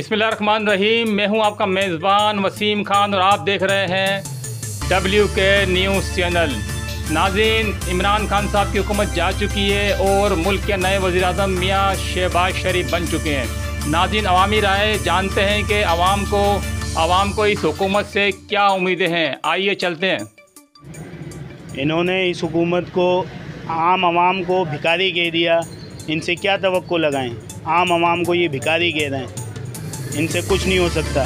बिस्मिल्लाहिर्रहमानिर्रहीम। मैं हूं आपका मेज़बान वसीम खान और आप देख रहे हैं WK न्यूज़ चैनल। नाज़रीन, इमरान खान साहब की हुकूमत जा चुकी है और मुल्क के नए वज़ीर-ए-आज़म मियाँ शहबाज शरीफ बन चुके हैं। नाज़रीन, अवामी राय जानते हैं कि आवाम को इस हुकूमत से क्या उम्मीदें हैं। आइए चलते हैं। इन्होंने इस हुकूमत को आम आवाम को भिखारी कह दिया। इनसे क्या तवक्को लगाएं? आम आवाम को ये भिखारी कह रहे हैं, इनसे कुछ नहीं हो सकता।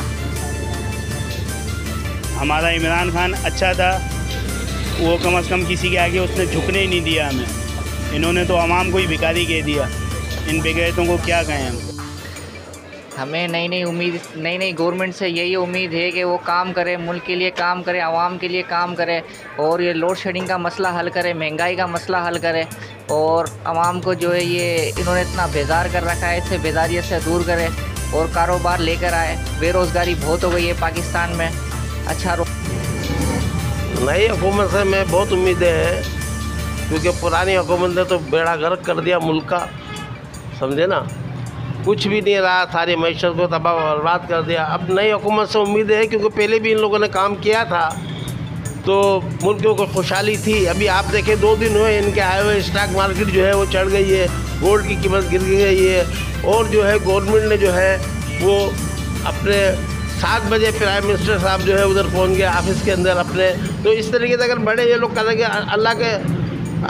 हमारा इमरान खान अच्छा था, वो कम से कम किसी के आगे उसने झुकने ही नहीं दिया हमें। इन्होंने तो आवाम को ही भिखारी कह दिया। इन बेगैरतों को क्या कहें हम? हमें नई गवर्नमेंट से यही उम्मीद है कि वो काम करे, मुल्क के लिए काम करे, आवाम के लिए काम करे और ये लोड शेडिंग का मसला हल करे, महंगाई का मसला हल करे और आवाम को जो है ये इन्होंने इतना बेजार कर रखा है, इससे बेजारियत से दूर करे और कारोबार लेकर आए। बेरोज़गारी बहुत हो गई है पाकिस्तान में। अच्छा, नई हुकूमत से मैं बहुत उम्मीदें हैं, क्योंकि पुरानी हुकूमत ने तो बेड़ा गर्क कर दिया मुल्क का, समझे ना। कुछ भी नहीं रहा, सारी मैशत को तबाह बर्बाद कर दिया। अब नई हुकूमत से उम्मीदें हैं, क्योंकि पहले भी इन लोगों ने काम किया था तो मुल्क को खुशहाली थी। अभी आप देखें 2 दिन हुए इनके आए हुए, स्टॉक मार्केट जो है वो चढ़ गई है, गोल्ड की कीमत गिर गई है और जो है गवर्नमेंट ने जो है वो अपने 7 बजे प्राइम मिनिस्टर साहब जो है उधर पहुंच गए ऑफिस के अंदर अपने। तो इस तरीके से अगर बड़े ये लोग करेंगे,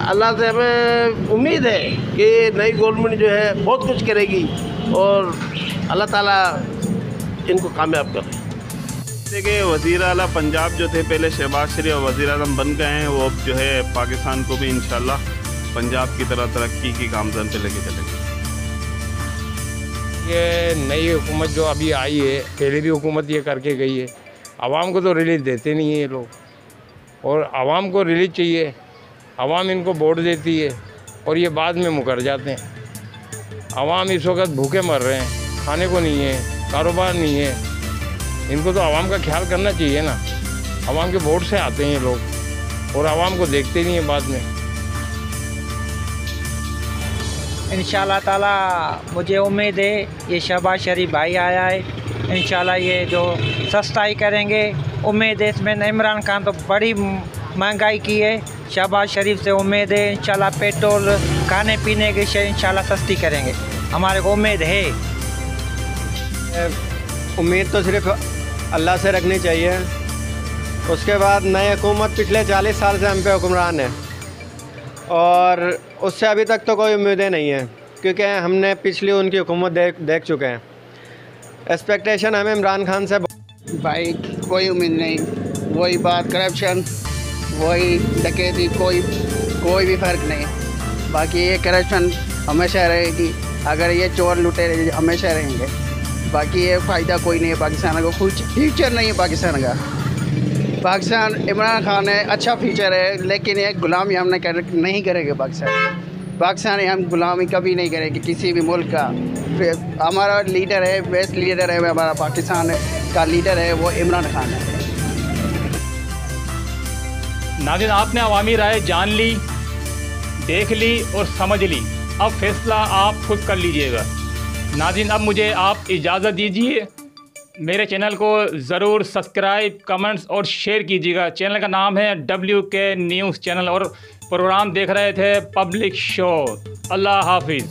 अल्लाह से हमें उम्मीद है कि नई गवर्नमेंट जो है बहुत कुछ करेगी और अल्लाह ताला इनको कामयाब करे। देखिए, वज़ीर आला पंजाब जो थे पहले शहबाज शरीफ वज़ीर आज़म बन गए हैं, वो अब जो है पाकिस्तान को भी इंशाल्लाह पंजाब की तरह तरक्की की गामजन पे लेके चलेंगे। ये नई हुकूमत जो अभी आई है, पहले भी हुकूमत ये करके गई है। आवाम को तो रिलीज देते नहीं है ये लोग, और आवाम को रिलीज चाहिए। आवाम इनको वोट देती है और ये बाद में मुकर जाते हैं। आवाम इस वक्त भूखे मर रहे हैं, खाने को नहीं है, कारोबार नहीं है। इनको तो आवाम का ख्याल करना चाहिए ना। आवाम के वोट से आते हैं ये लोग और आवाम को देखते नहीं है बाद में। इंशाल्लाह ताला मुझे उम्मीद है ये शहबाज शरीफ भाई आया है, इंशाल्लाह ये जो सस्ताई करेंगे। उम्मीद है इसमें। इमरान खान तो बड़ी महंगाई की है, शहबाज शरीफ से उम्मीद है इंशाल्लाह पेट्रोल, खाने पीने की चीज़ इंशाल्लाह सस्ती करेंगे, हमारे को उम्मीद है। उम्मीद तो सिर्फ अल्लाह से रखनी चाहिए। उसके बाद नई हुकूमत पिछले 40 साल से हम पे हुक्मरान है और उससे अभी तक तो कोई उम्मीदें नहीं है, क्योंकि हमने पिछली उनकी हुकूमत देख चुके हैं। एक्सपेक्टेशन हमें इमरान खान से भाई कोई उम्मीद नहीं। वही बात, करप्शन, वही डकैती, कोई भी फ़र्क नहीं। बाकी ये करप्शन हमेशा रहेगी, अगर ये चोर लुटेरे हमेशा रहेंगे। बाकी ये फ़ायदा कोई नहीं है पाकिस्तान को, कुछ फ्यूचर नहीं है पाकिस्तान का। पाकिस्तान इमरान खान है, अच्छा फ्यूचर है, लेकिन ये गुलामी हम नहीं करेंगे। पाकिस्तान हम गुलामी कभी नहीं करेंगे किसी भी मुल्क का। हमारा लीडर है, बेस्ट लीडर है हमारा पाकिस्तान का लीडर है, वो इमरान खान है। नाज़रीन, आपने अवामी राय जान ली, देख ली और समझ ली। अब फैसला आप खुद कर लीजिएगा। नाज़रीन, अब मुझे आप इजाज़त दीजिए। मेरे चैनल को ज़रूर सब्सक्राइब, कमेंट्स और शेयर कीजिएगा। चैनल का नाम है WK न्यूज़ चैनल और प्रोग्राम देख रहे थे पब्लिक शो। अल्लाह हाफिज़।